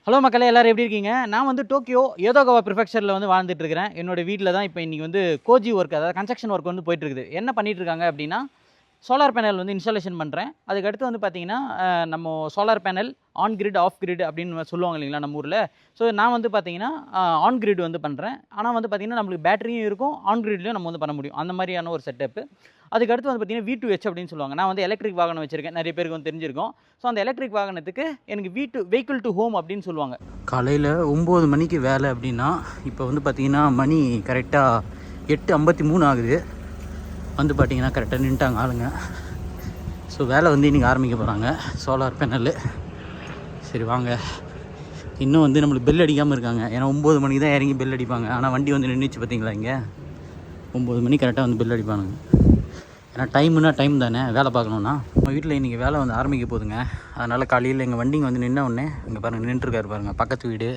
Hello மக்களே, எல்லாரும் எப்படி இருக்கீங்க? நான் வந்து டோக்கியோ யோதோகாவா ப்ரிஃபெக்சரில் வந்து வாழ்ந்துட்டு இருக்கிறேன். என்னோட வீட்டில் தான் இப்போ இன்றைக்கி வந்து கோஜி ஒர்க், அதாவது கன்ஸ்ட்ரக்ஷன் ஒர்க் வந்து போயிட்டுருக்குது. என்ன பண்ணிட்டு இருக்காங்க அப்படின்னா, சோலார் பேனல் வந்து இன்ஸ்டாலேஷன் பண்ணுறேன். அதுக்கடுத்து வந்து பார்த்தீங்கன்னா, நம்ம solar panel on grid, of grid அப்படின்னு சொல்லுவாங்க இல்லைங்களா நம்ம ஊரில். ஸோ நான் வந்து பார்த்தீங்கன்னா, ஆன் கிரிட் வந்து பண்ணுறேன். ஆனால் வந்து பார்த்தீங்கன்னா, நம்மளுக்கு பேட்டரியும் இருக்கும், ஆன் கிரிட்லையும் நம்ம வந்து பண்ண முடியும். அந்த மாதிரியான ஒரு செட்டப்பு. அதுக்கடுத்து வந்து பார்த்தீங்கன்னா, V2H அப்படின்னு சொல்லுவாங்க. நான் வந்து எலக்ட்ரிக் வாகனம் வச்சிருக்கேன். நிறைய பேருக்கு வந்து தெரிஞ்சிருக்கும். ஸோ அந்த எலக்ட்ரிக் வாகனத்துக்கு எனக்கு வெஹிக்கிள் டு ஹோம் அப்படின்னு சொல்லுவாங்க. காலையில் 9 மணிக்கு வேலை அப்படின்னா, இப்போ வந்து பார்த்தீங்கன்னா மணி கரெக்டாக 8:53 ஆகுது. வந்து பார்த்தீங்கன்னா கரெக்டாக நின்ட்டாங்க ஆளுங்க. ஸோ வேலை வந்து இன்றைக்கி ஆரம்பிக்க போகிறாங்க. Solar panel. சரி வாங்க. இன்னும் வந்து நம்மளுக்கு பெல் அடிக்காமல் இருக்காங்க. ஏன்னா 9 மணிக்கு தான் இறங்கி பெல் அடிப்பாங்க. ஆனால் வண்டி வந்து நின்றுச்சு பார்த்தீங்களா, இங்கே 9 மணி கரெக்டாக வந்து பெல் அடிப்பானுங்க. ஏன்னா டைம் தானே வேலை பார்க்கணுன்னா. நம்ம வீட்டில் இன்றைக்கி வேலை வந்து ஆரம்பிக்க போகுதுங்க. அதனால் காலையில் எங்கள் வண்டிங்க வந்து நின்ன உடனே இங்கே பாருங்கள் நின்றுருக்காரு பாருங்கள். பக்கத்து வீடு,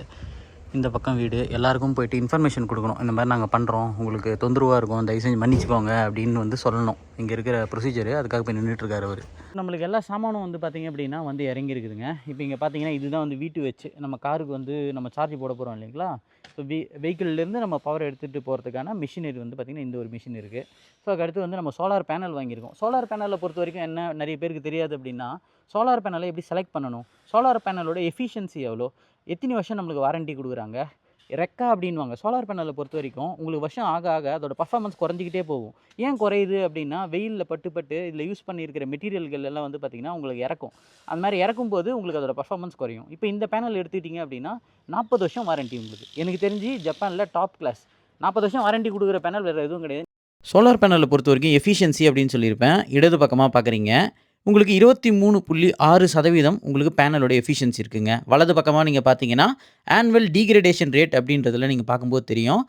இந்த பக்கம் வீடு, எல்லாருக்கும் போய்ட்டு இன்ஃபர்மேஷன் கொடுக்கணும். இந்த மாதிரி நாங்கள் பண்ணுறோம், உங்களுக்கு தொந்தரவாக இருக்கும், தயவு செஞ்சு மன்னிச்சுக்கோங்க அப்படின்னு வந்து சொல்லணும். இங்கே இருக்கிற ப்ரொசீஜரு, அதுக்காக போய் நின்றுட்டுருக்காரு அவர். நம்மளுக்கு எல்லா சாமானும் வந்து பார்த்திங்க அப்படின்னா வந்து இறங்கியிருக்குதுங்க. இப்போ இங்கே பார்த்தீங்கன்னா இதுதான் வந்து V2H. நம்ம காருக்கு வந்து நம்ம சார்ஜ் போட போகிறோம் இல்லைங்களா. ஸோ வெஹிக்கிள்லேருந்து நம்ம பவர் எடுத்துகிட்டு போகிறதுக்கான மிஷினரி வந்து பார்த்திங்கன்னா இந்த ஒரு மிஷின் இருக்குது. ஸோ அதுக்கடுத்து வந்து நம்ம சோலார் பேனல் வாங்கியிருக்கோம். சோலார் பேனலை பொறுத்த வரைக்கும் என்ன நிறைய பேருக்கு தெரியாது அப்படின்னா, சோலார் பேனலை எப்படி செலக்ட் பண்ணணும், சோலார் பேனலோட எஃபிஷியன்சி எவ்வளோ, எத்தனை வருஷம் நம்மளுக்கு வாரண்டி கொடுக்குறாங்க, ரெக்கா அப்படின்வாங்க. சோலார் பேனலை பொறுத்த வரைக்கும் உங்களுக்கு வருஷம் ஆக ஆக அதோட பர்ஃபார்மன்ஸ் குறைஞ்சிக்கிட்டே போகும். ஏன் குறையுது அப்படின்னா, வெயிலில் பட்டு இதில் யூஸ் பண்ணியிருக்கிற மெட்டீரியல்கள் எல்லாம் வந்து பார்த்திங்கன்னா உங்களுக்கு இறக்கும். அந்த மாதிரி இறக்கும்போது உங்களுக்கு அதோட பர்ஃபார்மன்ஸ் குறையும். இப்போ இந்த பேனல் எடுத்துக்கிட்டிங்க அப்படின்னா 40 வருஷம் வாரண்டி உங்களுக்கு. எனக்கு தெரிஞ்சு ஜப்பானில் டாப் கிளாஸ் 40 வருஷம் வாரண்டி கொடுக்குற பேனல் வேறு எதுவும் கிடையாது. சோலார் பேனலை பொறுத்த வரைக்கும் எஃபிஷியன்சி அப்படின்னு சொல்லியிருப்பேன். இடது பக்கமாக பார்க்குறீங்க. உங்களுக்கு 23.6% உங்களுக்கு பேனலோட எஃபிஷியன்சி இருக்குங்க. வலது பக்கமாக நீங்கள் பார்த்தீங்கன்னா ஆனுவல் டீக்ரேடேஷன் ரேட் அப்படின்றதில் நீங்கள் பார்க்கும்போது தெரியும்.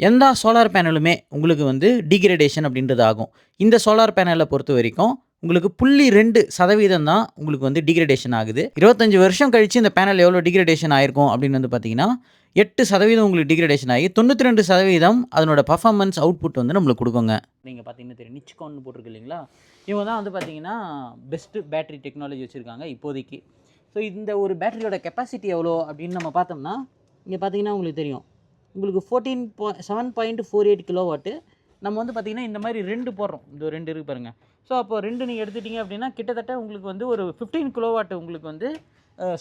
எந்த சோலார் பேனலுமே உங்களுக்கு வந்து டீக்ரேடேஷன் அப்படின்றது ஆகும். இந்த சோலார் பேனலை பொறுத்த வரைக்கும் உங்களுக்கு 0.2% தான் உங்களுக்கு வந்து டீக்ரேடேஷன் ஆகுது. 25 வருஷம் கழித்து இந்த பேனல் எவ்வளோ டீக்ரேடேஷன் ஆயிருக்கும் அப்படின்னு வந்து பார்த்தீங்கன்னா 8% உங்களுக்கு டீக்ரேடேஷன் ஆகி 92% அதனோட பர்ஃபார்மன்ஸ் அவுட்புட் வந்து நம்மளுக்கு கொடுக்குங்க. நீங்கள் பார்த்தீங்கன்னா தெரியும், நிச்கான்னு போட்டிருக்கு இல்லைங்களா. இவங்க தான் வந்து பார்த்தீங்கன்னா பெஸ்ட்டு பேட்டரி டெக்னாலஜி வச்சுருக்காங்க இப்போதைக்கு. ஸோ இந்த ஒரு பேட்டரியோட கெப்பாசிட்டி எவ்வளோ அப்படின்னு நம்ம பார்த்தோம்னா, இங்கே பார்த்தீங்கன்னா உங்களுக்கு தெரியும், உங்களுக்கு 7.48 கிலோவாட்டு. நம்ம வந்து பார்த்திங்கன்னா இந்த மாதிரி 2 போடுறோம். இந்த 2 இருக்குது பாருங்கள். ஸோ அப்போ 2 நீங்கள் எடுத்துட்டிங்க அப்படின்னா கிட்டத்தட்ட உங்களுக்கு வந்து ஒரு 15 கிலோவாட்டு உங்களுக்கு வந்து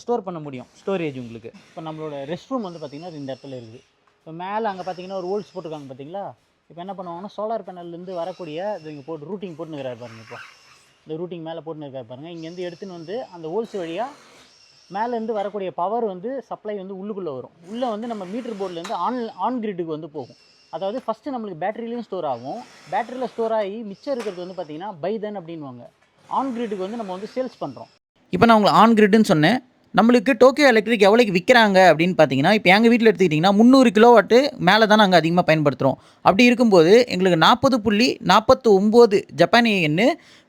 ஸ்டோர் பண்ண முடியும், ஸ்டோரேஜ் உங்களுக்கு. இப்போ நம்மளோட ரெஸ்ட் ரூம் வந்து பார்த்திங்கன்னா இந்த இடத்துல இருக்குது. இப்போ மேலே அங்கே பார்த்தீங்கன்னா ஒரு ஹோல்ஸ் போட்டிருக்காங்க பார்த்தீங்களா. இப்போ என்ன பண்ணுவாங்கன்னா சோலார் பேனல்லேருந்து வரக்கூடிய இது இங்கே போட்டு ரூட்டிங் போட்டுன்னு இருக்கிறார் பாருங்கள். இப்போ இந்த ரூட்டிங் மேலே போட்டுன்னு இருக்கார் பாருங்கள். இங்கேருந்து எடுத்துன்னு வந்து அந்த ஹோல்ஸ் வழியாக மேலேருந்து வரக்கூடிய பவர் வந்து சப்ளை வந்து உள்ளுக்குள்ளே வரும். உள்ளே வந்து நம்ம மீட்டர் போர்ட்லேருந்து ஆன் கிரிட்டுக்கு வந்து போகும். அதாவது ஃபஸ்ட்டு நம்மளுக்கு பேட்டரியிலையும் ஸ்டோர் ஆகும். பேட்டரியில் ஸ்டோர் ஆகி மிச்சம் இருக்கிறது வந்து பார்த்திங்கன்னா பை தென் அப்படின்வாங்க. ஆன் கிரிட்டுக்கு வந்து நம்ம வந்து சேல்ஸ் பண்ணுறோம். இப்போ நான் உங்களுக்கு ஆன் கிரிட்டுன்னு சொன்னேன். நம்மளுக்கு டோக்கியோ எலக்ட்ரிக் எவ்வளோக்கு விற்கிறாங்க அப்படின்னு பார்த்தீங்கன்னா, இப்போ எங்கள் வீட்டில் எடுத்துக்கிட்டிங்கன்னா 300 கிலோவாட்டு மேலே தான் நாங்கள் அதிகமாக பயன்படுத்துகிறோம். அப்படி இருக்கும்போது எங்களுக்கு 40.49 ஜப்பானிய எண்ணு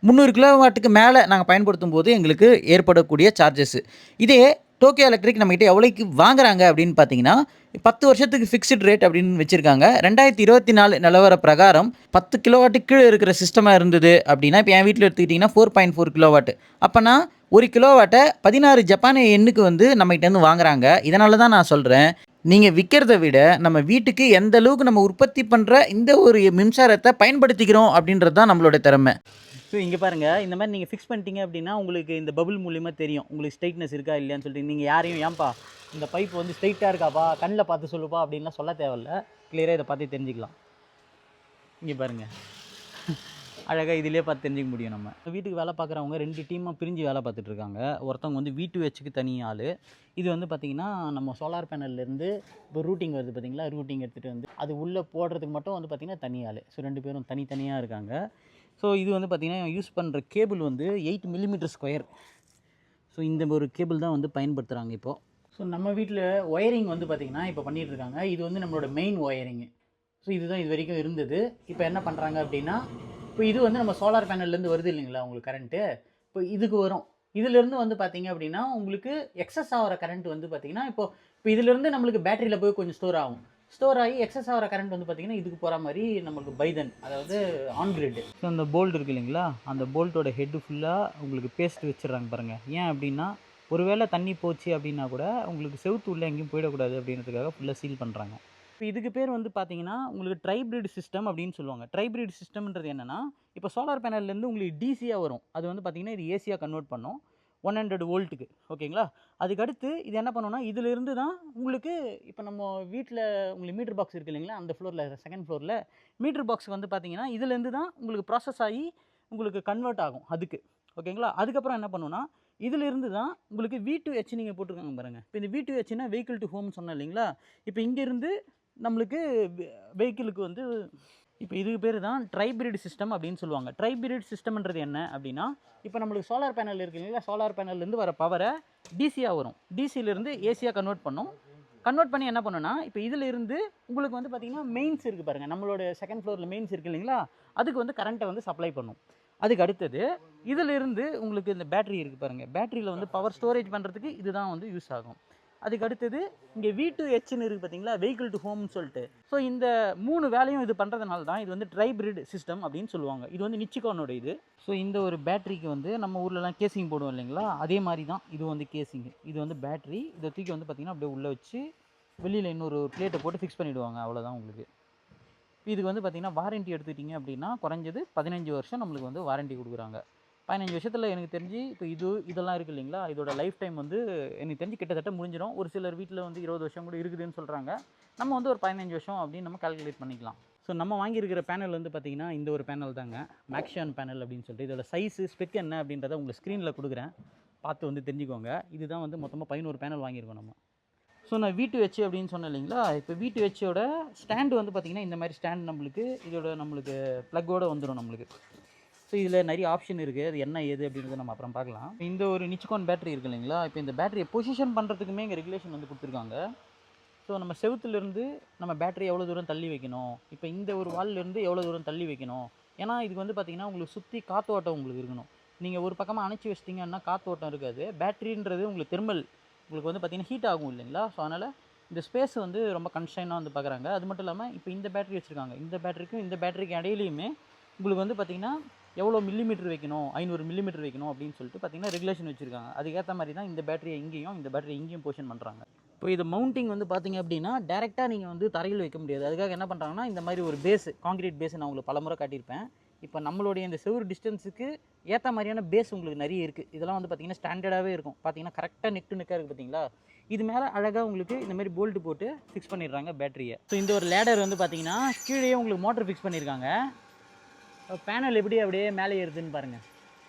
300 கிலோவாட்டுக்கு மேலே நாங்கள் பயன்படுத்தும் போது எங்களுக்கு ஏற்படக்கூடிய சார்ஜஸ்ஸு. இதே டோக்கியோ எலக்ட்ரிக் நம்மகிட்ட எவ்வளோக்கு வாங்குறாங்க அப்படின்னு பார்த்தீங்கன்னா 10 வருஷத்துக்கு ஃபிக்ஸ்டு ரேட் அப்படின்னு வச்சுருக்காங்க. 2024 நிலவர பிரகாரம் 10 கிலோவாட்டுக்கு கீழே இருக்கிற சிஸ்டமாக இருந்தது அப்படின்னா, இப்போ என் வீட்டில் எடுத்துக்கிட்டிங்கன்னா 4.4 கிலோவாட்டு. அப்போனா 1 கிலோவாட்டை 16 ஜப்பானிய எண்ணுக்கு வந்து நம்மகிட்டேருந்து வாங்குறாங்க. இதனால தான் நான் சொல்கிறேன், நீங்கள் விற்கிறத விட நம்ம வீட்டுக்கு எந்த அளவுக்கு நம்ம உற்பத்தி பண்ணுற இந்த ஒரு மின்சாரத்தை பயன்படுத்திக்கிறோம் அப்படின்றது தான் நம்மளோட திறமை. ஸோ இங்கே பாருங்கள், இந்த மாதிரி நீங்கள் ஃபிக்ஸ் பண்ணிட்டீங்க அப்படின்னா உங்களுக்கு இந்த பபுள் மூலியமாக தெரியும் உங்களுக்கு ஸ்ட்ரைட்னஸ் இருக்கா இல்லையான்னு சொல்லிட்டு. நீங்கள் யாரையும் ஏன்பா இந்த பைப் வந்து ஸ்ட்ரைட்டாக இருக்காப்பா கண்ணில் பார்த்து சொல்லுப்பா அப்படின்லாம் சொல்ல தேவையில்ல. கிளியராக இதை பார்த்து தெரிஞ்சுக்கலாம். இங்கே பாருங்கள், அழகாக இதிலே பார்த்து தெரிஞ்சிக்க முடியும். நம்ம வீட்டுக்கு வேலை பார்க்குறவங்க 2 டீமாக பிரிஞ்சு வேலை பார்த்துட்ருக்காங்க. ஒருத்தவங்க வந்து V2Hக்கு தனி ஆள். இது வந்து பார்த்திங்கன்னா நம்ம சோலார் பேனல்லேருந்து இப்போ ரூட்டிங் வருது பார்த்திங்களா, ரூட்டிங் எடுத்துகிட்டு வந்து அது உள்ளே போடுறதுக்கு மட்டும் வந்து பார்த்திங்கன்னா தனி ஆள். ஸோ 2 பேரும் தனித்தனியாக இருக்காங்க. ஸோ இது வந்து பார்த்திங்கன்னா யூஸ் பண்ணுற கேபிள் வந்து 8 மில்லிமீட்டர் ஸ்கொயர். ஸோ இந்த ஒரு கேபிள் தான் வந்து பயன்படுத்துகிறாங்க இப்போது. ஸோ நம்ம வீட்டில் ஒயரிங் வந்து பார்த்திங்கன்னா இப்போ பண்ணிகிட்ருக்காங்க. இது வந்து நம்மளோட மெயின் ஒயரிங்கு. ஸோ இதுதான் இது வரைக்கும் இருந்தது. இப்போ என்ன பண்ணுறாங்க அப்படின்னா, இப்போ இது வந்து நம்ம சோலார் பேனல்லேருந்து வருது இல்லைங்களா உங்களுக்கு கரண்ட்டு. இப்போ இதுக்கு வரும். இதிலேருந்து வந்து பார்த்திங்க அப்படின்னா உங்களுக்கு எக்ஸஸ் ஆகிற கரண்ட் வந்து பார்த்திங்கன்னா இப்போ இதிலேருந்து நம்மளுக்கு பேட்டரியில் போய் கொஞ்சம் ஸ்டோர் ஆகும். ஸ்டோர் ஆகி எக்ஸஸ் ஆகிற கரண்ட் வந்து பார்த்திங்கன்னா இதுக்கு போகிற மாதிரி நமக்கு பைதன், அதாவது ஆன் கிரிட். ஸோ அந்த போல்ட் இருக்குது இல்லைங்களா, அந்த போல்ட்டோட ஹெட்டு ஃபுல்லாக உங்களுக்கு பேஸ்ட் வச்சிடறாங்க பாருங்கள். ஏன் அப்படின்னா ஒருவேளை தண்ணி போச்சு அப்படின்னா கூட உங்களுக்கு செவுத்து உள்ளே எங்கேயும் போயிடக்கூடாது அப்படின்றதுக்காக ஃபுல்லாக சீல் பண்ணுறாங்க. இப்போ இதுக்கு பேர் வந்து பார்த்தீங்கன்னா, உங்களுக்கு ட்ரைப்ரிட் சிஸ்டம் அப்படின்னு சொல்லுவாங்க. ட்ரைப்ரிட் சிஸ்டம்ன்றது என்னன்னா, இப்போ சோலார் பேனல்லேருந்து உங்களுக்கு டிசியா வரும். அது வந்து பார்த்தீங்கன்னா, இது ஏசியா கன்வெர்ட் பண்ணும். 100 வோல்ட்டுக்கு ஓகேங்களா? அதுக்கடுத்து இது என்ன பண்ணும்னா, இதிலிருந்து தான் உங்களுக்கு இப்போ நம்ம வீட்ல உங்களுக்கு மீட்டர் பாக்ஸ் இருக்கு இல்லைங்களா? அந்த ஃப்ளோர்ல 2nd ஃப்ளோர்ல மீட்டர் பாக்ஸ் வந்து பார்த்தீங்கன்னா, இதிலேருந்து தான் உங்களுக்கு ப்ராசஸ் ஆகி உங்களுக்கு கன்வெர்ட் ஆகும் அதுக்கு. ஓகேங்களா? அதுக்கப்புறம் என்ன பண்ணும்னா, இதிலிருந்து தான் உங்களுக்கு V2H நீங்க போட்டிருக்காங்க பாருங்க. இப்போ இந்த V2Hன்னா வெஹிக்கிள் டூ ஹோம்னு சொன்னேன் இல்லைங்களா? இப்போ இங்கேருந்து நம்மளுக்கு வெஹிக்கிளுக்கு வந்து இப்போ இதுக்கு பேர் தான் ட்ரைப்ரிட் சிஸ்டம் அப்படின்னு சொல்லுவாங்க. ட்ரைப்ரிட் சிஸ்டம்ன்றது என்ன அப்படின்னா, இப்போ நம்மளுக்கு சோலார் பேனல் இருக்கு இல்லைங்களா? சோலார் பேனல்லேருந்து வர பவரை டிசியா வரும். டிசியிலேருந்து ஏசியா கன்வெர்ட் பண்ணும். கன்வெர்ட் பண்ணி என்ன பண்ணுன்னா, இப்போ இதிலிருந்து உங்களுக்கு வந்து பார்த்தீங்கன்னா, மெயின்ஸ் இருக்குது பாருங்கள். நம்மளோட 2nd ஃப்ளோரில் மெயின்ஸ் இருக்குது இல்லைங்களா? அதுக்கு வந்து கரண்ட்டை வந்து சப்ளை பண்ணும். அதுக்கு அடுத்தது இதிலிருந்து உங்களுக்கு இந்த பேட்டரி இருக்குது பாருங்கள். பேட்டரியில் வந்து பவர் ஸ்டோரேஜ் பண்ணுறதுக்கு இதுதான் வந்து யூஸ் ஆகும். அதுக்கு அடுத்தது இங்கே V2Hன்னு இருக்குது பார்த்தீங்களா? வெஹிக்கிள் டு ஹோம்னு சொல்லிட்டு. ஸோ இந்த 3 வேலையும் இது பண்ணுறதுனால தான் இது வந்து ட்ரைப்ரிட் சிஸ்டம் அப்படின்னு சொல்லுவாங்க. இது வந்து நிச்சிகானோட இது. ஸோ இந்த ஒரு பேட்டரிக்கு வந்து நம்ம ஊர்லலாம் கேசிங் போடுவோம் இல்லைங்களா? அதே மாதிரி தான் இது வந்து கேசிங். இது வந்து பேட்டரி. இதை தூக்கி வந்து பார்த்திங்கன்னா அப்படியே உள்ளே வச்சு வெளியில் இன்னொரு பிளேட்டை போட்டு ஃபிக்ஸ் பண்ணிவிடுவாங்க. அவ்வளோதான் உங்களுக்கு. இதுக்கு வந்து பார்த்திங்கன்னா வாரண்ட்டி எடுத்துக்கிட்டிங்க அப்படின்னா குறைஞ்சது 15 வருஷம் நம்மளுக்கு வந்து வாரண்ட்டி கொடுக்குறாங்க. 15 வருஷத்தில் எனக்கு தெரிஞ்சு இப்போ இதெல்லாம் இருக்குது இல்லைங்களா? இதோட லைஃப் டைம் வந்து எனக்கு தெரிஞ்சு கிட்டத்தட்ட முடிஞ்சிடும். ஒரு சிலர் வீட்டில் வந்து 20 வருஷம் கூட இருக்குதுன்னு சொல்கிறாங்க. நம்ம வந்து ஒரு 15 வருஷம் அப்படின்னு நம்ம கால்குலேட் பண்ணிக்கலாம். ஸோ நம்ம வாங்கியிருக்கிற பேனல் வந்து பார்த்திங்கன்னா இந்த ஒரு பேனல் தாங்க. மேக்ஷியான் பேனல் அப்படின்னு சொல்லிட்டு இதோட சைஸு ஸ்பெக் என்ன அப்படின்றத உங்களுக்கு ஸ்க்ரீனில் கொடுக்குறேன். பார்த்து வந்து தெரிஞ்சுக்கோங்க. இதுதான் வந்து மொத்தமாக 11 பேனல் வாங்கியிருக்கோம் நம்ம. ஸோ நான் V2H அப்படின்னு சொன்னேன் இல்லைங்களா? இப்போ V2Hோட ஸ்டாண்டு வந்து பார்த்திங்கன்னா இந்த மாதிரி ஸ்டாண்ட் நம்மளுக்கு நம்மளுக்கு ப்ளக்கோடு வந்துடும் நம்மளுக்கு. ஸோ இதில் நிறைய ஆப்ஷன் இருக்குது. அது என்ன ஏது அப்படின்றத நம்ம அப்புறம் பார்க்கலாம். இந்த ஒரு நிச்சிகான் பேட்டரி இருக்குது இல்லைங்களா? இப்போ இந்த பேட்டரியை பொசிஷன் பண்ணுறதுக்குமே இங்கே ரெகுலேஷன் வந்து கொடுத்துருக்காங்க. ஸோ நம்ம செவுத்துலேருந்து நம்ம பேட்டரி எவ்வளோ தூரம் தள்ளி வைக்கணும், இப்போ இந்த ஒரு வால்லேருந்து எவ்வளோ தூரம் தள்ளி வைக்கணும். ஏன்னா இதுக்கு வந்து பார்த்திங்கன்னா உங்களுக்கு சுற்றி காற்றோட்டம் உங்களுக்கு இருக்கணும். நீங்கள் ஒரு பக்கமாக அணைச்சி வச்சிட்டிங்கன்னா காற்றோட்டம் இருக்காது. பேட்டரின்றது உங்களுக்கு தெர்மல் உங்களுக்கு வந்து பார்த்திங்கன்னா ஹீட் ஆகும் இல்லைங்களா? ஸோ அதனால் இந்த ஸ்பேஸ் வந்து ரொம்ப கன்ஸ்ட்ரைனாக வந்து பார்க்குறாங்க. அது மட்டும் இல்லாமல் இப்போ இந்த பேட்டரி வச்சுருக்காங்க. இந்த பேட்டரிக்கு இடையிலையுமே உங்களுக்கு வந்து பார்த்திங்கன்னா எவ்வளோ மில்லிமீட்டர் வைக்கணும், 500 மில்லிமீட்டர் வைக்கணும் அப்படின்னு சொல்லிட்டு பார்த்திங்கன்னா ரெகுலேஷன் வச்சுருக்காங்க. அதுக்கேற்ற மாதிரி தான் இந்த பேட்டரியை இங்கேயும் பொசிஷன் பண்ணுறாங்க. இப்போ இது மவுண்டிங் வந்து பார்த்திங்க அப்படின்னா டேரெக்டாக நீங்கள் வந்து தரையில் வைக்க முடியாது. அதுக்காக என்ன பண்ணுறாங்கன்னா இந்த மாதிரி ஒரு கான்கிரீட் பேஸ் நான் உங்களுக்கு பலமுறை காட்டியிருப்பேன். இப்போ நம்மளுடைய இந்த செவுரு டிஸ்டன்ஸுக்கு ஏற்ற மாதிரியான பேஸ் உங்களுக்கு நிறைய இருக்குது. இதெல்லாம் வந்து பார்த்திங்கன்னா ஸ்டாண்டர்டாகவே இருக்கும். பார்த்திங்கன்னா கரெக்டாக நெக் டு நெக்காக இருக்குது பார்த்தீங்களா? இது மேலே அழகாக உங்களுக்கு இந்த மாதிரி போல்ட்டு போட்டு ஃபிக்ஸ் பண்ணிடுறாங்க பேட்டரியை. ஸோ இந்த ஒரு லேடர் வந்து பார்த்திங்கன்னா கீழே உங்களுக்கு மோட்டர் ஃபிக்ஸ் பண்ணியிருக்காங்க. பேனல் எப்படி அப்படியே மேலே ஏறுதுன்னு பாருங்கள்.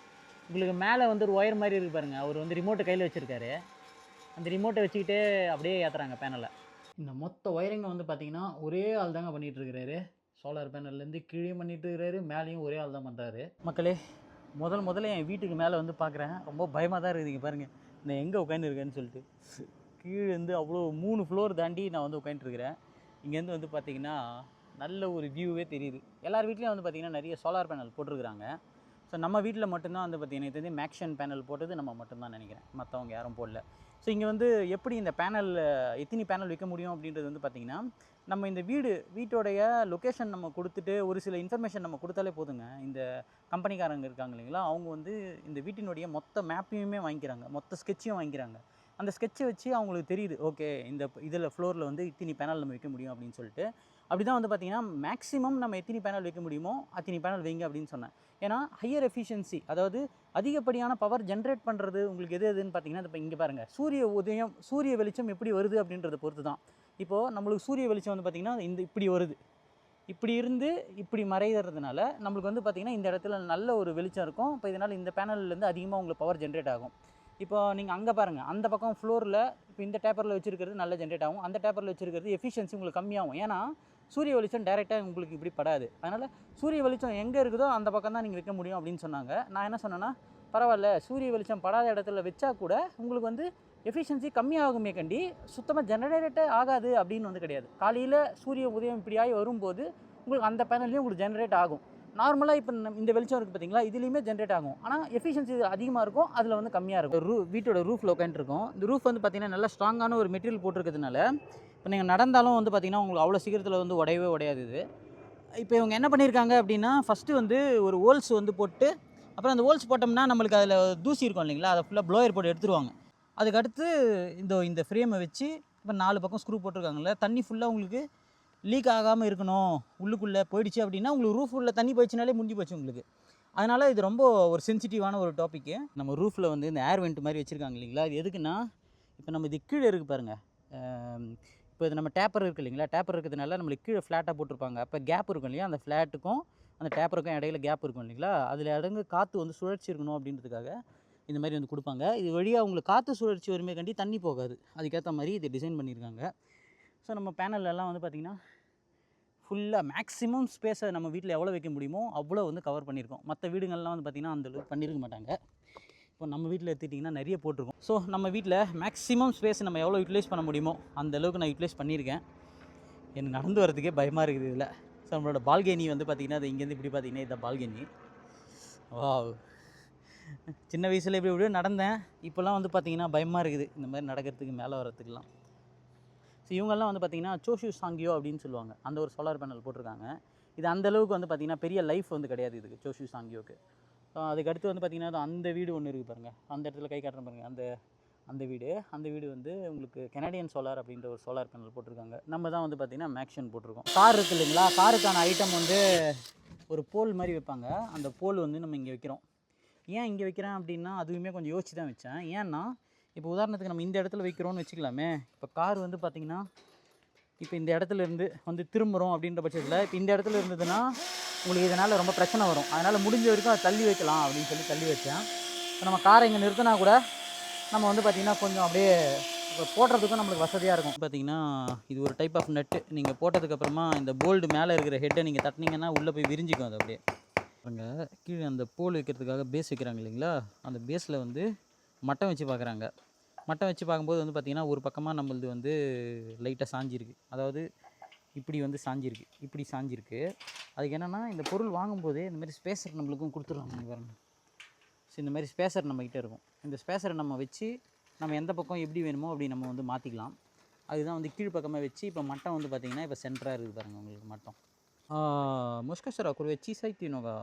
உங்களுக்கு மேலே வந்து ஒரு ஒயர் மாதிரி இருக்குது பாருங்கள். அவர் வந்து ரிமோட்டை கையில் வச்சுருக்காரு. அந்த ரிமோட்டை வச்சுக்கிட்டே அப்படியே ஏற்றுறாங்க பேனலை. இந்த மொத்த ஒயரிங்கை வந்து பார்த்திங்கன்னா ஒரே ஆள் தாங்க பண்ணிகிட்ருக்கிறாரு. சோலார் பேனல்லேருந்து கீழே பண்ணிகிட்டு இருக்கிறாரு, மேலேயும் ஒரே ஆள் தான் பண்ணுறாரு. மக்களே முதல்ல என் வீட்டுக்கு மேலே வந்து பார்க்குறேன். ரொம்ப பயமாக தான் இருக்குதுங்க பாருங்கள். நான் எங்கே உட்காந்துருக்கேன்னு சொல்லிட்டு. கீழேருந்து அவ்வளோ 3 ஃப்ளோர் தாண்டி நான் வந்து உட்காந்துருக்கிறேன். இங்கேருந்து வந்து பார்த்திங்கன்னா நல்ல ஒரு வியூவே தெரியுது. எல்லார் வீட்லேயும் வந்து பார்த்திங்கன்னா நிறைய சோலார் பேனல் போட்டிருக்கிறாங்க. ஸோ நம்ம வீட்டில் மட்டும்தான் வந்து பார்த்திங்கன்னா இது வந்து மேக்ஷியான் பேனல் போட்டது நம்ம மட்டும்தான் நினைக்கிறேன். மற்றவங்க யாரும் போடல. ஸோ இங்கே வந்து எப்படி இந்த எத்தனை பேனல் வைக்க முடியும் அப்படின்றது வந்து பார்த்திங்கன்னா நம்ம இந்த வீட்டோடைய லொக்கேஷன் நம்ம கொடுத்துட்டு ஒரு சில இன்ஃபர்மேஷன் நம்ம கொடுத்தாலே போதுங்க. இந்த கம்பெனிக்காரங்க இருக்காங்க இல்லைங்களா? அவங்க வந்து இந்த வீட்டினுடைய மொத்த மேப்பையுமே வாங்கிக்கிறாங்க, மொத்த ஸ்கெட்சையும் வாங்கிக்கிறாங்க. அந்த ஸ்கெட்சை வச்சு அவங்களுக்கு தெரியுது, ஓகே இதில் ஃப்ளோரில் வந்து இத்தனை பேனல் நம்ம வைக்க முடியும் அப்படின்னு சொல்லிட்டு. அப்படி தான் வந்து பார்த்திங்கன்னா மேக்ஸிமம் நம்ம எத்தனை பேனல் வைக்க முடியுமோ அத்தனை பேனல் வைங்க அப்படின்னு சொன்னேன். ஏன்னா ஹையர் எஃபிஷியன்சி, அதாவது அதிகப்படியான பவர் ஜென்ரேட் பண்ணுறது உங்களுக்கு எதுன்னு பார்த்தீங்கன்னா இப்போ இங்கே பாருங்கள், சூரிய வெளிச்சம் எப்படி வருது அப்படின்றத பொறுத்து தான். இப்போது நம்மளுக்கு சூரிய வெளிச்சம் வந்து பார்த்திங்கன்னா இப்படி வருது, இப்படி இருந்து இப்படி மறைகிறதுனால நம்மளுக்கு வந்து பார்த்திங்கன்னா இந்த இடத்துல நல்ல ஒரு வெளிச்சம் இருக்கும். இப்போ இதனால் இந்த பேனல்லேருந்து அதிகமாக உங்களுக்கு பவர் ஜென்ரேட் ஆகும். இப்போ நீங்கள் அங்கே பாருங்கள், அந்த பக்கம் ஃப்ளோரில் இப்போ இந்த டேப்பரில் வச்சுருக்கிறது நல்லா ஜென்ரேட் ஆகும், அந்த டேப்பரில் வச்சுருக்கிறது எஃபிஷியன்சி உங்களுக்கு கம்மியாகும். ஏன்னா சூரிய வெளிச்சம் டைரெக்டாக உங்களுக்கு இப்படி படாது. அதனால் சூரிய வெளிச்சம் எங்கே இருக்குதோ அந்த பக்கம் தான் நீங்கள் வைக்க முடியும் அப்படின்னு சொன்னாங்க. நான் என்ன சொன்னேன்னா, பரவாயில்ல சூரிய வெளிச்சம் படாத இடத்துல வச்சா கூட உங்களுக்கு வந்து எஃபிஷியன்சி கம்மியாகுமே கண்டி சுத்தமாக ஜெனரேட்டே ஆகாது அப்படின்னு வந்து கிடையாது. காலையில் சூரிய உதயம் இப்படியாகி வரும்போது உங்களுக்கு அந்த பேனல்லையும் உங்களுக்கு ஜென்ரேட் ஆகும். நார்மலாக இப்போ இந்த வெளிச்சம் இருக்குது பார்த்தீங்களா, இதுலேயுமே ஜென்ரேட் ஆகும். ஆனால் எஃபிஷியன்சி அதிகமாக இருக்கும், அதில் வந்து கம்மியாக இருக்கும். வீட்டோட ரூஃபில் உட்காந்துருக்கும். இந்த ரூஃப் வந்து பார்த்திங்கன்னா நல்லா ஸ்ட்ராங்கான ஒரு மெட்டீரியல் போட்டிருக்கிறதுனால இப்போ நீங்கள் நடந்தாலும் வந்து பார்த்திங்கன்னா உங்களுக்கு அவ்வளோ சீக்கிரத்தில் வந்து உடையவே இது. இப்போ இவங்க என்ன பண்ணியிருக்காங்க அப்படின்னா, ஃபஸ்ட்டு வந்து ஒரு ஹோல்ஸ் வந்து போட்டு, அப்புறம் அந்த ஹோல்ஸ் போட்டோம்னா நம்மளுக்கு அதில் தூசி இருக்கும் இல்லைங்களா, அதை ஃபுல்லாக ப்ளோயர் போட்டு எடுத்துருவாங்க. அதுக்கடுத்து இந்த ஃப்ரேமை வச்சு இப்போ 4 பக்கம் ஸ்க்ரூ போட்டிருக்காங்கல்ல, தண்ணி ஃபுல்லாக உங்களுக்கு லீக் ஆகாமல் இருக்கணும், உள்ளுக்குள்ளே போயிடுச்சு அப்படின்னா உங்களுக்கு ரூஃப் உள்ள தண்ணி போயிடுச்சுனாலே முடிஞ்சு போச்சு உங்களுக்கு. அதனால் இது ரொம்ப ஒரு சென்சிட்டிவான ஒரு டாப்பிக்கு. நம்ம ரூஃபில் வந்து இந்த ஏர் வெண்ட் மாதிரி வச்சுருக்காங்க இல்லைங்களா, இது எதுக்குன்னா இப்போ நம்ம இது கீழே இருக்குது பாருங்கள், இப்போ இது நம்ம டேப்பர் இருக்குது இல்லைங்களா, டேப்பர் இருக்கிறதுனால நம்மளுக்கு கீழே ஃப்ளாட்டாக போட்டிருப்பாங்க. அப்போ கேப் இருக்கும் இல்லையா, அந்த ஃப்ளாட்டுக்கும் அந்த டேப்பருக்கும் இடையில கேப் இருக்கும் இல்லைங்களா, அதில் இடங்கு காற்று வந்து சுழற்சி இருக்கணும் அப்படின்றதுக்காக இந்த மாதிரி வந்து கொடுப்பாங்க. இது வழியாக உங்களுக்கு காற்று சுழற்சி வருமே கண்டி தண்ணி போகாது, அதுக்கேற்ற மாதிரி இது டிசைன் பண்ணியிருக்காங்க. ஸோ நம்ம பேனல்லாம் வந்து பார்த்திங்கன்னா ஃபுல்லாக மேக்ஸிமம் ஸ்பேஸை நம்ம வீட்டில் எவ்வளோ வைக்க முடியுமோ அவ்வளோ வந்து கவர் பண்ணியிருக்கோம். மற்ற வீடுகள்லாம் வந்து பார்த்திங்கன்னா அந்தளவுக்கு பண்ணியிருக்க மாட்டாங்க. இப்போ நம்ம வீட்டில் எடுத்துக்கிட்டிங்கன்னா நிறைய போட்டிருக்கோம். ஸோ நம்ம வீட்டில் மேக்ஸிமம் ஸ்பேஸ் நம்ம எவ்வளோ யூட்டிலைஸ் பண்ண முடியுமோ அந்த அளவுக்கு நான் யூட்டிலைஸ் பண்ணியிருக்கேன். எனக்கு நடந்து வரதுக்கே பயமாக இருக்குது இதில். ஸோ நம்மளோட பால்கனி வந்து பார்த்திங்கன்னா அது இங்கேருந்து இப்படி பார்த்திங்கன்னா இதான் பால்கனி. வா, சின்ன வயசில் இப்படி நடந்தேன், இப்போல்லாம் வந்து பார்த்திங்கன்னா பயமாக இருக்குது இந்த மாதிரி நடக்கிறதுக்கு, மேலே வரத்துக்குலாம். ஸோ இவங்கெல்லாம் வந்து பார்த்திங்கன்னா சோஷு சாங்கியோ அப்படின்னு சொல்லுவாங்க, அந்த ஒரு சோலார் பேனல் போட்டிருக்காங்க. இது அந்தளவுக்கு வந்து பார்த்திங்கன்னா பெரிய லைஃப் வந்து கிடையாது இதுக்கு, சோஷு சாங்கியோக்கு. அதுக்கடுத்து வந்து பார்த்திங்கன்னா அந்த வீடு ஒன்று இருக்குது பாருங்கள், அந்த இடத்துல கை காட்டுறேன் பாருங்கள், அந்த வீடு வந்து உங்களுக்கு கெனடியன் சோலார் அப்படின்ற ஒரு சோலார் பேனல் போட்டிருக்காங்க. நம்ம தான் வந்து பார்த்திங்கன்னா மேக்ஷன் போட்டிருக்கோம். கார் இருக்குது இல்லைங்களா, காருக்கான ஐட்டம் வந்து ஒரு போல் மாதிரி வைப்பாங்க, அந்த போல் வந்து நம்ம இங்கே வைக்கிறோம். ஏன் இங்கே வைக்கிறேன் அப்படின்னா அதுவுமே கொஞ்சம் யோசிச்சு தான் வச்சேன். ஏன்னா இப்போ உதாரணத்துக்கு நம்ம இந்த இடத்துல வைக்கிறோன்னு வச்சுக்கலாமே, இப்போ கார் வந்து பார்த்திங்கன்னா இப்போ இந்த இடத்துல இருந்து வந்து திரும்புகிறோம் அப்படின்ற பட்சத்தில் இப்போ இந்த இடத்துல இருந்ததுன்னா உங்களுக்கு இதனால் ரொம்ப பிரச்சனை வரும். அதனால் முடிஞ்ச வரைக்கும் அதை தள்ளி வைக்கலாம் அப்படின்னு சொல்லி தள்ளி வச்சேன். இப்போ நம்ம காரை இங்கே நிறுத்தினா கூட நம்ம வந்து பார்த்திங்கன்னா கொஞ்சம் அப்படியே இப்போ போடுறதுக்கும் நம்மளுக்கு வசதியாக இருக்கும். பார்த்திங்கன்னா இது ஒரு டைப் ஆஃப் நட்டு, நீங்கள் போட்டதுக்கப்புறமா இந்த போல்டு மேலே இருக்கிற ஹெட்டை நீங்கள் தட்டினீங்கன்னா உள்ளே போய் விரிஞ்சிக்கும். அது அப்படியே அங்கே கீழே அந்த போல் வைக்கிறதுக்காக பேஸ் வைக்கிறாங்க இல்லைங்களா, அந்த பேஸில் வந்து மட்டம் வச்சு பார்க்குறாங்க. மட்டம் வச்சு பார்க்கும்போது வந்து பார்த்திங்கன்னா ஒரு பக்கமாக நம்மளது வந்து லைட்டாக சாஞ்சிருக்கு, அதாவது இப்படி வந்து சாஞ்சிருக்கு, இப்படி சாஞ்சிருக்கு. அதுக்கு என்னென்னா இந்த பொருள் வாங்கும்போதே இந்த மாதிரி ஸ்பேசர் நம்மளுக்கும் கொடுத்துருவாங்க பாருங்கள். ஸோ இந்த மாதிரி ஸ்பேசர் நம்மக்கிட்ட இருக்கும். இந்த ஸ்பேசரை நம்ம வச்சு நம்ம எந்த பக்கம் எப்படி வேணுமோ அப்படி நம்ம வந்து மாற்றிக்கலாம். அதுதான் வந்து கீழ் பக்கமாக வச்சு இப்போ மட்டம் வந்து பார்த்திங்கன்னா இப்போ சென்டராக இருக்குது பாருங்கள் உங்களுக்கு மட்டம். もしかしたらこれ小さいっていうのが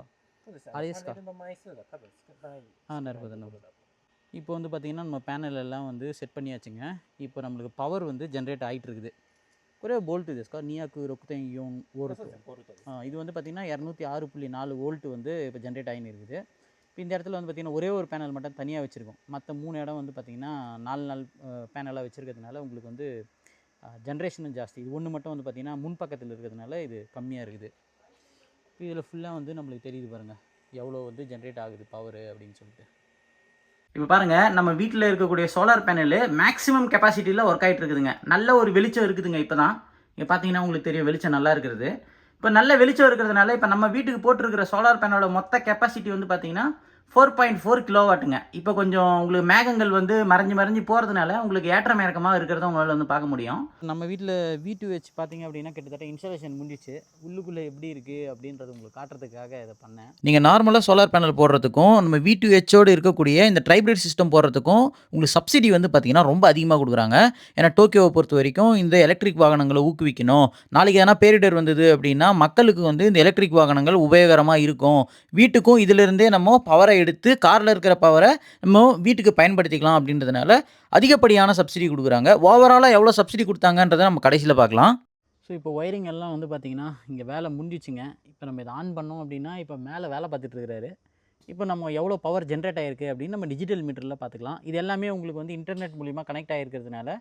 あれですか? なるほどなるほど。இப்போ வந்து பார்த்திங்கன்னா நம்ம பேனல் எல்லாம் வந்து செட் பண்ணியாச்சுங்க. இப்போ நம்மளுக்கு பவர் வந்து ஜென்ரேட் ஆகிட்டு இருக்குது. ஒரே வோல்ட்டுですか? 206.4 வோல்ட். இது வந்து பார்த்திங்கன்னா 206.4 வோல்ட் வந்து இப்போ ஜென்ரேட் ஆகின்னு இருக்குது. இப்போ இந்த இடத்துல வந்து பார்த்திங்கன்னா ஒரே ஒரு பேனல் மட்டும் தனியாக வச்சுருக்கோம். மற்ற 3 இடம் வந்து பார்த்திங்கன்னா 4 பேனலாக வச்சுருக்கிறதுனால உங்களுக்கு வந்து ஜென்ரேஷனும் ஜாஸ்தி. இது ஒன்று மட்டும் வந்து பார்த்திங்கன்னா முன்பக்கத்தில் இருக்கிறதுனால இது கம்மியாக இருக்குது. இப்போ இதில் ஃபுல்லாக வந்து நம்மளுக்கு தெரியுது பாருங்கள் எவ்வளோ வந்து ஜென்ரேட் ஆகுது பவர் அப்படின்னு சொல்லிட்டு. இப்போ பாருங்கள் நம்ம வீட்டில் இருக்கக்கூடிய சோலார் பேனலு மேக்ஸிமம் கெப்பாசிட்டியில் ஒர்க் ஆகிட்டு இருக்குதுங்க. நல்ல ஒரு வெளிச்சம் இருக்குதுங்க. இப்போ தான் இங்கே பார்த்தீங்கன்னா உங்களுக்கு தெரியும் வெளிச்சம் நல்லா இருக்கிறது. இப்போ நல்ல வெளிச்சம் இருக்கிறதுனால இப்போ நம்ம வீட்டுக்கு போட்டிருக்கிற சோலார் பேனலோட மொத்த கெப்பாசிட்டி வந்து பார்த்திங்கன்னா 4.4 கிலோவாட்டுங்க. இப்போ கொஞ்சம் உங்களுக்கு மேகங்கள் வந்து மறைஞ்சு போகிறதுனால உங்களுக்கு ஏற்றம் இறக்கமாக இருக்கிறத உங்களால் வந்து பார்க்க முடியும். நம்ம வீட்டில் V2H பார்த்திங்க அப்படின்னா கிட்டத்தட்ட இன்ஸ்டாலேஷன் முடிஞ்சிச்சு. உள்ளுக்குள்ளே எப்படி இருக்குது அப்படின்றது உங்களுக்கு காட்டுறதுக்காக இதை பண்ணேன். நீங்கள் நார்மலாக சோலார் பேனல் போடுறதுக்கும் நம்ம V2Hோடு இருக்கக்கூடிய இந்த ட்ரைப்ரேட் சிஸ்டம் போடுறதுக்கும் உங்களுக்கு சப்சிடி வந்து பார்த்திங்கன்னா ரொம்ப அதிகமாக கொடுக்குறாங்க. ஏன்னா டோக்கியோவை பொறுத்த வரைக்கும் இந்த எலக்ட்ரிக் வாகனங்களை ஊக்குவிக்கணும். நாளைக்கு எதனா பேரிடர் வந்தது அப்படின்னா மக்களுக்கு வந்து இந்த எலக்ட்ரிக் வாகனங்கள் உபயோகரமாக இருக்கும். வீட்டுக்கும் இதிலிருந்தே நம்ம பவரை எடுத்து காரில் இருக்கிற பவரை நம்ம வீட்டுக்கு பயன்படுத்திக்கலாம் அப்படின்றதுனால அதிகப்படியான சப்சிடி கொடுக்குறாங்க. ஓவராலாக எவ்வளோ சப்சிடி கொடுத்தாங்கன்றதை நம்ம கடைசியில் பார்க்கலாம். ஸோ இப்போ ஒயரிங் எல்லாம் வந்து பார்த்திங்கன்னா இங்கே வேலை முடிஞ்சிச்சுங்க. இப்போ நம்ம இதை ஆன் பண்ணோம் அப்படின்னா இப்போ மேலே வேலை பார்த்துட்டு இருக்கிறாரு. இப்போ நம்ம எவ்வளோ பவர் ஜென்ரேட் ஆகிருக்கு அப்படின்னு நம்ம டிஜிட்டல் மீட்டரில் பார்த்துக்கலாம். இது எல்லாமே உங்களுக்கு வந்து இன்டர்நெட் மூலிமா கனெக்ட் ஆகிருக்கிறதுனால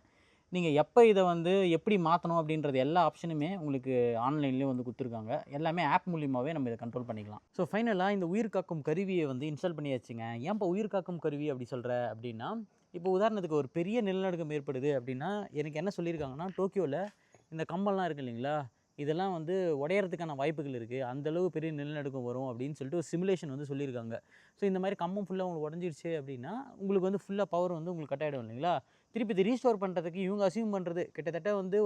நீங்கள் எப்போ இதை வந்து எப்படி மாற்றணும் அப்படின்றது எல்லா ஆப்ஷனுமே உங்களுக்கு ஆன்லைன்லேயே வந்து கொடுத்துருக்காங்க. எல்லாமே ஆப் மூலியமாகவே நம்ம இதை கண்ட்ரோல் பண்ணிக்கலாம். ஸோ ஃபைனலாக இந்த உயிர் காக்கும் கருவியை வந்து இன்ஸ்டால் பண்ணியாச்சுங்க. ஏன்ப்பா உயிர் காக்கும் கருவி அப்படி சொல்கிற அப்படின்னா, இப்போ உதாரணத்துக்கு ஒரு பெரிய நிலநடுக்கம் ஏற்படுது அப்படின்னா எனக்கு என்ன சொல்லியிருக்காங்கன்னா, டோக்கியோவில் இந்த கம்பெல்லாம் இருக்குது இல்லைங்களா, இதெல்லாம் வந்து உடையறதுக்கான வாய்ப்புகள் இருக்குது, அந்தளவு பெரிய நிலநடுக்கம் வரும் அப்படின்னு சொல்லிட்டு ஒரு சிமுலேஷன் வந்து சொல்லியிருக்காங்க. ஸோ இந்த மாதிரி கம்பம் ஃபுல்லாக உங்களுக்கு உடஞ்சிருச்சு அப்படின்னா உங்களுக்கு வந்து ஃபுல்லாக பவர் வந்து உங்களுக்கு கட் ஆகிடும் இல்லைங்களா. திருப்பி இது ரீஸ்டோர் பண்ணுறதுக்கு இவங்க அசியூம் பண்ணுறது கிட்டத்தட்ட வந்து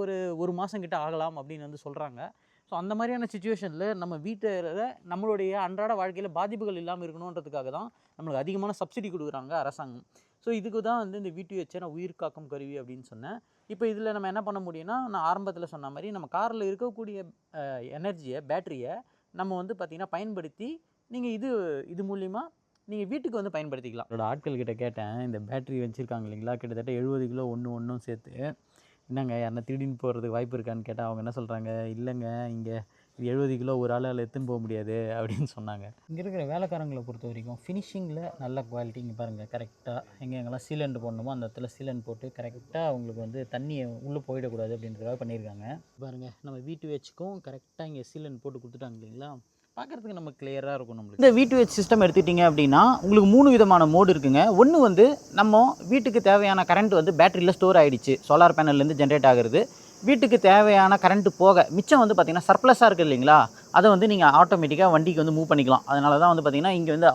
ஒரு மாதம் கிட்ட ஆகலாம் அப்படின்னு வந்து சொல்கிறாங்க. ஸோ அந்த மாதிரியான சிச்சுவேஷனில் நம்ம வீட்டில் நம்மளுடைய அன்றாட வாழ்க்கையில் பாதிப்புகள் இல்லாமல் இருக்கணுன்றதுக்காக தான் நம்மளுக்கு அதிகமான சப்சிடி கொடுக்குறாங்க அரசாங்கம். ஸோ இதுக்கு தான் வந்து இந்த V2H நான் உயிர் காக்கும் கருவி அப்படின்னு சொன்னேன். இப்போ இதில் நம்ம என்ன பண்ண முடியும்னா, நான் ஆரம்பத்தில் சொன்ன மாதிரி நம்ம காரில் இருக்கக்கூடிய எனர்ஜியை பேட்டரியை நம்ம வந்து பார்த்திங்கன்னா பயன்படுத்தி நீங்கள் இது மூலிமா நீங்கள் வீட்டுக்கு வந்து பயன்படுத்திக்கலாம். என்னோட ஆட்கள் கிட்ட கேட்டேன், இந்த பேட்டரி வச்சுருக்காங்க இல்லைங்களா, கிட்டத்தட்ட 70 கிலோ ஒன்றும் சேர்த்து. என்னங்க யாருன்னா திருடின்னு போகிறதுக்கு வாய்ப்பு இருக்கான்னு கேட்டால் அவங்க என்ன சொல்கிறாங்க, இல்லைங்க இங்கே 70 கிலோ ஒரு ஆளால் எடுத்துன்னு போக முடியாது அப்படின்னு சொன்னாங்க. இங்கே இருக்கிற வேலைக்காரங்களை பொறுத்த வரைக்கும் ஃபினிஷிங்கில் நல்ல குவாலிட்டி. இங்கே பாருங்கள், கரெக்டாக எங்கெங்கெல்லாம் சீலண்ட் போடணுமோ அந்த இடத்துல சீலண்ட் போட்டு கரெக்டாக அவங்களுக்கு வந்து தண்ணியை உள்ளே போயிடக்கூடாது அப்படின்றதுக்காக பண்ணியிருக்காங்க. பாருங்கள், நம்ம V2H-க்கும் கரெக்டாக இங்கே சீலண்ட் போட்டு கொடுத்துட்டாங்க இல்லைங்களா, பார்க்குறதுக்கு நம்ம கிளியராக இருக்கும். நம்மளுக்கு இந்த V2H சிஸ்டம் எடுத்துட்டிங்க அப்படின்னா உங்களுக்கு 3 விதமான மோடு இருக்குங்க. ஒன்று வந்து நம்ம வீட்டுக்கு தேவையான கரண்ட் வந்து பேட்டரியில் ஸ்டோர் ஆகிடுச்சு, சோலார் பேனல்லேருந்து ஜென்ரேட் ஆகுறது. வீட்டுக்கு தேவையான கரண்ட்டு போக மிச்சம் வந்து பார்த்திங்கன்னா சர்ப்ளஸாக இருக்குது இல்லைங்களா, அதை வந்து நீங்கள் ஆட்டோமேட்டிக்காக வண்டிக்கு வந்து மூவ் பண்ணிக்கலாம். அதனால தான் வந்து பார்த்திங்கன்னா இங்கே வந்து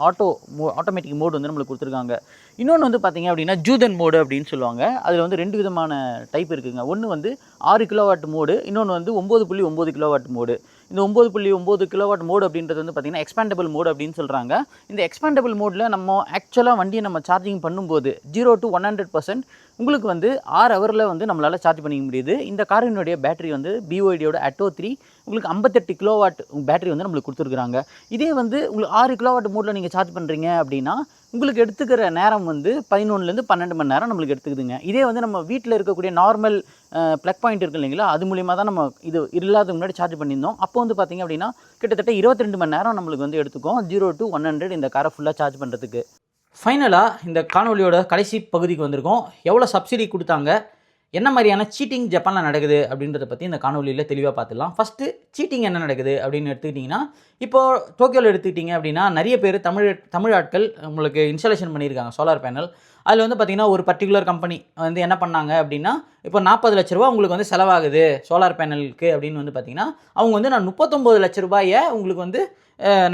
ஆட்டோமேட்டிக் மோடு வந்து நம்மளுக்கு கொடுத்துருக்காங்க. இன்னொன்று வந்து பார்த்திங்க அப்படின்னா ஜூதன் மோடு அப்படின்னு சொல்லுவாங்க. அதில் வந்து 2 விதமான டைப் இருக்குதுங்க. ஒன்று வந்து 6 கிலோவாட் மோடு, இன்னொன்று வந்து 9.9 கிலோவாட் மோடு. இந்த 9.9 கிலோவாட் மோடு அப்படின்றது வந்து பார்த்திங்கன்னா எக்ஸ்பேண்டபிள் மோடு அப்படின்னு சொல்கிறாங்க. இந்த எக்ஸ்பேண்டபிள் மோடில் நம்ம ஆக்சுவலாக வண்டியை நம்ம சார்ஜிங் பண்ணும்போது 0 to 100% உங்களுக்கு வந்து 6 ஹவரில் வந்து நம்மளால் சார்ஜ் பண்ணிக்க முடியுது. இந்த காரினுடைய பேட்டரி வந்து BYD-யோட Atto 3 உங்களுக்கு 58 கிலோவாட் பேட்டரி வந்து நம்மளுக்கு கொடுத்துருக்குறாங்க. இதே வந்து உங்களுக்கு 6 கிலோவாட் மோடில் நீங்கள் சார்ஜ் பண்ணுறீங்க அப்படின்னா உங்களுக்கு எடுத்துக்கிற நேரம் வந்து 11லேருந்து 12 மணி நேரம் நம்மளுக்கு எடுத்துக்குதுங்க. இதே வந்து நம்ம வீட்டில் இருக்கக்கூடிய நார்மல் ப்ளக் பாயிண்ட் இருக்குது இல்லைங்களா, அது மூலிமா தான் நம்ம இது இல்லாத முன்னாடி சார்ஜ் பண்ணியிருந்தோம். அப்போ வந்து பார்த்திங்க அப்படின்னா கிட்டத்தட்ட 22 மணி நேரம் நம்மளுக்கு வந்து எடுத்துக்கும் 0 to 100 இந்த காரை ஃபுல்லாக சார்ஜ் பண்ணுறதுக்கு. ஃபைனலாக இந்த காணொலியோட கடைசி பகுதிக்கு வந்திருக்கோம். எவ்வளோ சப்சிடி கொடுத்தாங்க, என்ன மாதிரியான சீட்டிங் ஜப்பானில் நடக்குது அப்படின்றத பற்றி இந்த காணொலியில் தெளிவாக பார்த்துடலாம். ஃபஸ்ட்டு சீட்டிங் என்ன நடக்குது அப்படின்னு எடுத்துக்கிட்டிங்கன்னா, இப்போது டோக்கியோவில் எடுத்துக்கிட்டிங்க அப்படின்னா நிறைய பேர் தமிழ் ஆட்கள் உங்களுக்கு இன்ஸ்டாலேஷன் பண்ணியிருக்காங்க சோலார் பேனல். அதில் வந்து பார்த்திங்கன்னா ஒரு பர்டிகுலர் கம்பெனி வந்து என்ன பண்ணாங்க அப்படின்னா, இப்போ 40 லட்ச ரூபா உங்களுக்கு வந்து செலவாகுது சோலார் பேனலுக்கு அப்படின்னு வந்து பார்த்திங்கன்னா, அவங்க வந்து நான் 39 லட்ச ரூபாயை உங்களுக்கு வந்து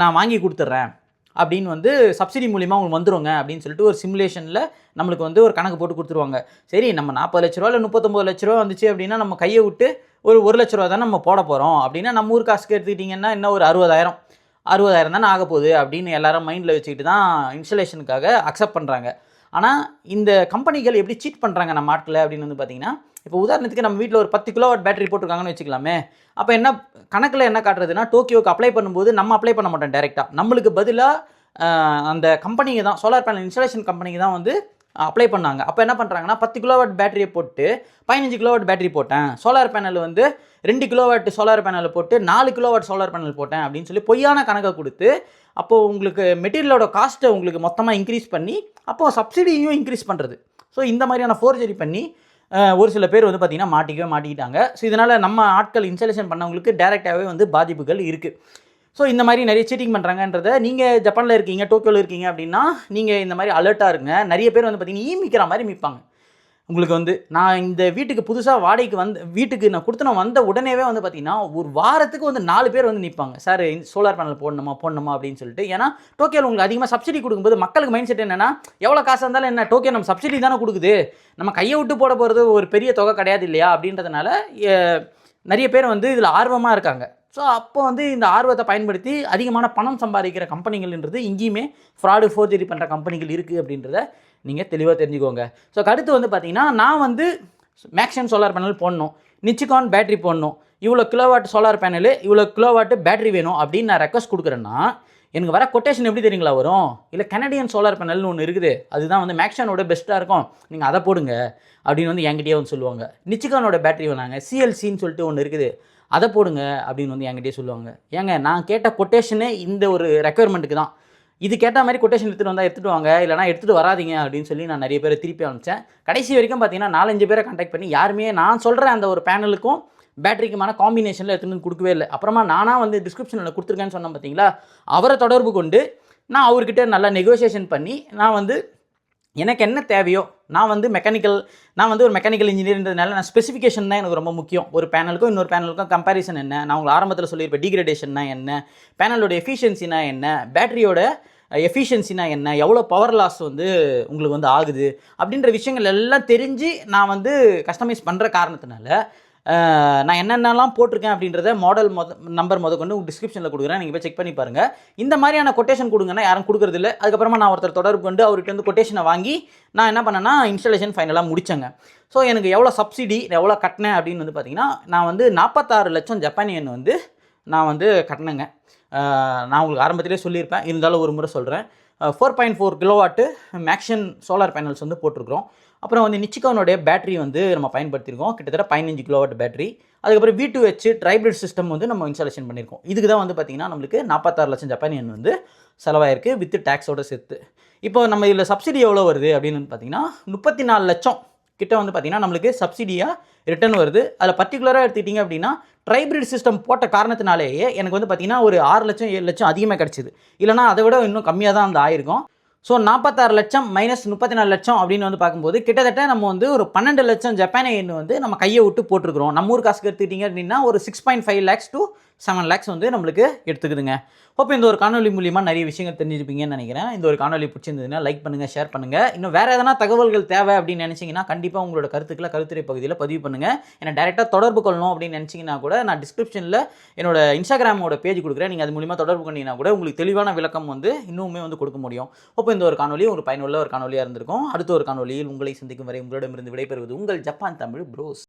நான் வாங்கி கொடுத்துட்றேன் அப்படின்னு வந்து சப்சிடி மூலிமா உங்களுக்கு வந்துருங்க அப்படின்னு சொல்லிட்டு ஒரு சிமுலேஷனில் நம்மளுக்கு வந்து ஒரு கணக்கு போட்டு கொடுத்துருவாங்க. சரி, நம்ம 40 லட்ச ரூபா இல்லை 39 லட்ச ரூபா வந்துச்சு அப்படின்னா நம்ம கையை விட்டு ஒரு 1 லட்ச ரூபா தான் நம்ம போட போகிறோம் அப்படின்னா, நம்ம ஊர் காசுக்கு எடுத்துக்கிட்டிங்கன்னா இன்னும் ஒரு 60,000 தானே ஆக போகுது அப்படின்னு எல்லாரும் மைண்டில் வச்சுக்கிட்டு தான் இன்ஸ்டலேஷனுக்காக அக்செப்ட் பண்ணுறாங்க. ஆனால் இந்த கம்பெனிகள் எப்படி சீட் பண்ணுறாங்க நம்ம ஆட்களை அப்படின்னு வந்து பார்த்திங்கன்னா, இப்போ உதாரணத்துக்கு நம்ம வீட்டில் ஒரு 10 கிலோவாட் பேட்டரி போட்டிருக்காங்கன்னு வச்சுக்கலாமே. அப்போ என்ன கணக்கில் என்ன காட்டுறதுன்னா, டோக்கியோக்கு அப்ளை பண்ணும்போது நம்ம அப்ளை பண்ண மாட்டோம் டைரெக்டாக. நம்மளுக்கு பதிலாக அந்த கம்பெனிங்க தான், சோலார் பேனல் இன்ஸ்டாலேஷன் கம்பெனிக்கு தான் வந்து அப்ளை பண்ணாங்க. அப்போ என்ன பண்ணுறாங்கன்னா, 10 கிலோவாட் பேட்டரியை போட்டு 15 கிலோவாட் பேட்டரி போட்டேன், சோலார் பேனல் வந்து 2 கிலோவாட் சோலார் பேனல் போட்டு 4 கிலோவாட் சோலார் பேனல் போட்டேன் அப்படின்னு சொல்லி பொய்யான கணக்கை கொடுத்து, அப்போது உங்களுக்கு மெட்டீரியலோட காஸ்ட்டை உங்களுக்கு மொத்தமாக இன்க்ரீஸ் பண்ணி அப்போது சப்சிடியும் இன்க்ரீஸ் பண்ணுறது. ஸோ இந்த மாதிரியான ஃபோர்ஜரி பண்ணி ஒரு சில பேர் வந்து பார்த்திங்கன்னா மாட்டிக்கிட்டாங்க. ஸோ இதனால் நம்ம ஆட்கள் இன்ஸ்டாலேஷன் பண்ணவங்களுக்கு டைரெக்டாகவே வந்து பாதிப்புகள் இருக்குது. ஸோ இந்த மாதிரி நிறைய சீட்டிங் பண்ணுறாங்கன்றதை நீங்கள் ஜப்பானில் இருக்கீங்க, டோக்கியோவில் இருக்கீங்க அப்படின்னா நீங்கள் இந்த மாதிரி அலர்ட்டாக இருங்க. நிறைய பேர் வந்து பார்த்திங்கன்னா மீக்கிற மாதிரி மீட்பாங்க. உங்களுக்கு வந்து நான் இந்த வீட்டுக்கு புதுசாக வாடகைக்கு வீட்டுக்கு நான் கொடுத்து வந்த உடனேவே வந்து பார்த்திங்கன்னா ஒரு வாரத்துக்கு வந்து 4 பேர் வந்து நிற்பாங்க, சார் சோலார் பேனல் போடணுமா அப்படின்னு சொல்லிட்டு. ஏன்னா டோக்கியோவில் உங்களுக்கு அதிகமாக சப்சிடி கொடுக்கும்போது மக்களுக்கு மைண்ட் செட் என்னென்னா, எவ்வளோ காசு இருந்தாலும் என்ன, டோக்கியோ நம்ம சப்சிடி தானே கொடுக்குது, நம்ம கையை விட்டு போட போகிறது ஒரு பெரிய தொகை கிடையாது இல்லையா அப்படின்றதுனால நிறைய பேர் வந்து இதில் ஆர்வமாக இருக்காங்க. ஸோ அப்போ வந்து இந்த ஆர்வத்தை பயன்படுத்தி அதிகமான பணம் சம்பாதிக்கிற கம்பெனிகள்ன்றது இங்கேயுமே ஃப்ராடு ஃபோர்ஜரி பண்ணுற கம்பெனிகள் இருக்குது அப்படின்றத நீங்கள் தெளிவாக தெரிஞ்சுக்கோங்க. ஸோ அடுத்து வந்து பார்த்திங்கன்னா, நான் வந்து மேக்ஸிமம் சோலார் பேனல் போடணும், நிச்சிகான் பேட்டரி போடணும், இவ்வளோ கிலோவாட் சோலார் பேனலு இவ்வளோ கிலோவாட்டு பேட்டரி வேணும் அப்படின்னு நான் ரெக்வஸ்ட் கொடுக்குறேன்னா எனக்கு வர கொட்டேஷன் எப்படி தெரியுங்களா வரும்? இல்லை கனடியன் சோலார் பேனல்னு ஒன்று இருக்குது, அதுதான் வந்து மேக்ஸிமனோட பெஸ்ட்டாக இருக்கும், நீங்கள் அதை போடுங்க அப்படின்னு வந்து என்கிட்டயே வந்து சொல்லுவாங்க. நிச்சிகானோட பேட்டரி வேணாங்க, CLCன்னு சொல்லிட்டு ஒன்று இருக்குது, அதை போடுங்க அப்படின்னு வந்து என்கிட்டயே சொல்லுவாங்க. ஏங்க நான் கேட்ட கொட்டேஷனே இந்த ஒரு ரெக்குயர்மெண்ட்டுக்கு தான், இது கேட்ட மாதிரி கொட்டேஷன் எடுத்துகிட்டு வாங்க, இல்லைனா எடுத்துகிட்டு வராதிங்க அப்படின்னு சொல்லி நான் நிறைய பேரை திருப்பி அனுப்பிச்சேன். கடைசி வரைக்கும் பார்த்தீங்கன்னா 4-5 பேரை கான்டாக்ட் பண்ணி யாருமே நான் சொல்கிற அந்த ஒரு பேனலுக்கும் பேட்டரிக்குமான காம்பினேஷனில் எடுத்துகிட்டு கொடுக்கவே இல்லை. அப்புறமா நானாக வந்து டிஸ்கிரிப்ஷனில் கொடுத்துருக்கேன்னு சொன்னேன் பார்த்தீங்களா, அவரை தொடர்பு கொண்டு நான் அவர்கிட்ட நல்லா நெகோசியேஷன் பண்ணி நான் வந்து எனக்கு என்ன தேவையோ, நான் வந்து ஒரு மெக்கானிக்கல் இன்ஜினியர்ன்றதுனால நான் ஸ்பெசிஃபிகேஷன் தான் எனக்கு ரொம்ப முக்கியம். ஒரு பேனலுக்கும் இன்னொரு பேனலுக்கும் கம்பேரிசன் என்ன, நான் உங்களுக்கு ஆரம்பத்தில் சொல்லியிருப்பேன் டீக்ரேடேஷன்னா என்ன, பேனலோட எஃபிஷியன்சினா என்ன, பேட்டரியோட எஃபிஷியன்சினா என்ன, எவ்வளோ பவர் லாஸ் வந்து உங்களுக்கு வந்து ஆகுது அப்படின்ற விஷயங்கள் எல்லாம் தெரிஞ்சு நான் வந்து கஸ்டமைஸ் பண்ணுற காரணத்தினால நான் என்னென்னலாம் போட்டிருக்கேன் அப்படின்றத மாடல் நம்பர் கொண்டு டிஸ்கிரிப்ஷனில் கொடுக்குறேன், நீங்கள் போய் செக் பண்ணி பாருங்கள். இந்த மாதிரியான கொட்டேஷன் கொடுங்கன்னா யாரும் கொடுக்குறதில்ல. அதுக்கப்புறமா நான் ஒருத்தர் தொடர்பு கொண்டு அவர்கிட்ட வந்து கொட்டேஷனை வாங்கி நான் என்ன பண்ணேன்னா இன்ஸ்டாலேஷன் ஃபைனலாக முடித்தேங்க. ஸோ எனக்கு எவ்வளோ சப்சிடி எவ்வளோ கட்டினேன் அப்படின்னு வந்து பார்த்திங்கன்னா, நான் வந்து 46 லட்சம் ஜப்பானியன் வந்து நான் வந்து கட்டினேங்க. நான் உங்களுக்கு ஆரம்பத்திலே சொல்லியிருப்பேன், இருந்தாலும் ஒரு முறை சொல்கிறேன். 4.4 கிலோவாட்டு மேக்ஷன் சோலார் பேனல்ஸ் வந்து போட்டிருக்கிறோம். அப்புறம் வந்து நிச்சிகானுடைய பேட்டரி வந்து நம்ம பயன்படுத்தியிருக்கோம், கிட்டத்தட்ட 15 கிலோவாட் பேட்டரி. அதுக்கப்புறம் V2H ட்ரைப்ரிட் சிஸ்டம் வந்து நம்ம இன்ஸ்டாலேஷன் பண்ணியிருக்கோம். இதுக்கு தான் வந்து பார்த்திங்கன்னா நம்மளுக்கு 46 லட்சம் ஜப்பானியன் வந்து செலவாயிருக்கு வித் டேக்ஸோட சேர்த்து. இப்போ நம்ம இதில் சப்சிடி எவ்வளோ வருது அப்படின்னு பார்த்தீங்கன்னா 34 லட்சம் கிட்ட வந்து பார்த்திங்கன்னா நம்மளுக்கு சப்சிடியாக ரிட்டர்ன் வருது. அதில் பர்டிகுலராக எடுத்துக்கிட்டிங்க அப்படின்னா ட்ரைப்ரிட் சிஸ்டம் போட்ட காரணத்தினாலேயே எனக்கு வந்து பார்த்திங்கன்னா ஒரு 6 லட்சம் 7 லட்சம் அதிகமாக கிடச்சிது. இல்லைனா அதை விட இன்னும் கம்மியாக தான் அந்த ஆயிருக்கும். ஸோ 46 லட்சம் மைனஸ் 34 லட்சம் அப்படின்னு வந்து பார்க்கும்போது கிட்டத்தட்ட நம்ம வந்து ஒரு 12 லட்சம் ஜப்பானிய yen வந்து நம்ம கையை விட்டு போட்டிருக்கிறோம். நம்ம ஊர் காசுக்கு எடுத்துக்கிட்டிங்க அப்படின்னா ஒரு 6.5 lakhs to 7 lakhs வந்து நம்மளுக்கு எடுத்துக்குதுங்க. ஹோப் இந்த ஒரு காணொலி மூலிமா நிறைய விஷயங்கள் தெரிஞ்சிருப்பீங்கன்னு நினைக்கிறேன். இந்த ஒரு காணொலி பிடிச்சிருந்ததுன்னா லைக் பண்ணுங்கள், ஷேர் பண்ணுங்கள். இன்னும் வேறு எதனா தகவல்கள் தேவை அப்படின்னு நினச்சிங்கன்னா கண்டிப்பாக உங்களோட கருத்துக்களை கருத்துரை பகுதியில் பதிவு பண்ணுங்கள். என்னை டேரெக்டாக தொடர்பு கொள்ளணும் அப்படின்னு நினச்சிங்கன்னா கூட நான் டிஸ்கிரிப்ஷனில் என்னோட இன்ஸ்டாகிராமோட பேஜ் கொடுக்குறேன். நீங்கள் அது மூலிமா தொடர்பு பண்ணிங்கன்னா கூட உங்களுக்கு தெளிவான விளக்கம் வந்து இன்னுமே வந்து கொடுக்க முடியும். ஹோப் இந்த ஒரு காணொலி ஒரு பயனுள்ள ஒரு காணொலியாக இருந்திருக்கும். அடுத்த ஒரு காணொலியில் உங்களை சந்திக்கும் வரை உங்களிடமிருந்து விடைபெறுவது உங்கள் ஜப்பான் தமிழ் ப்ரோஸ்.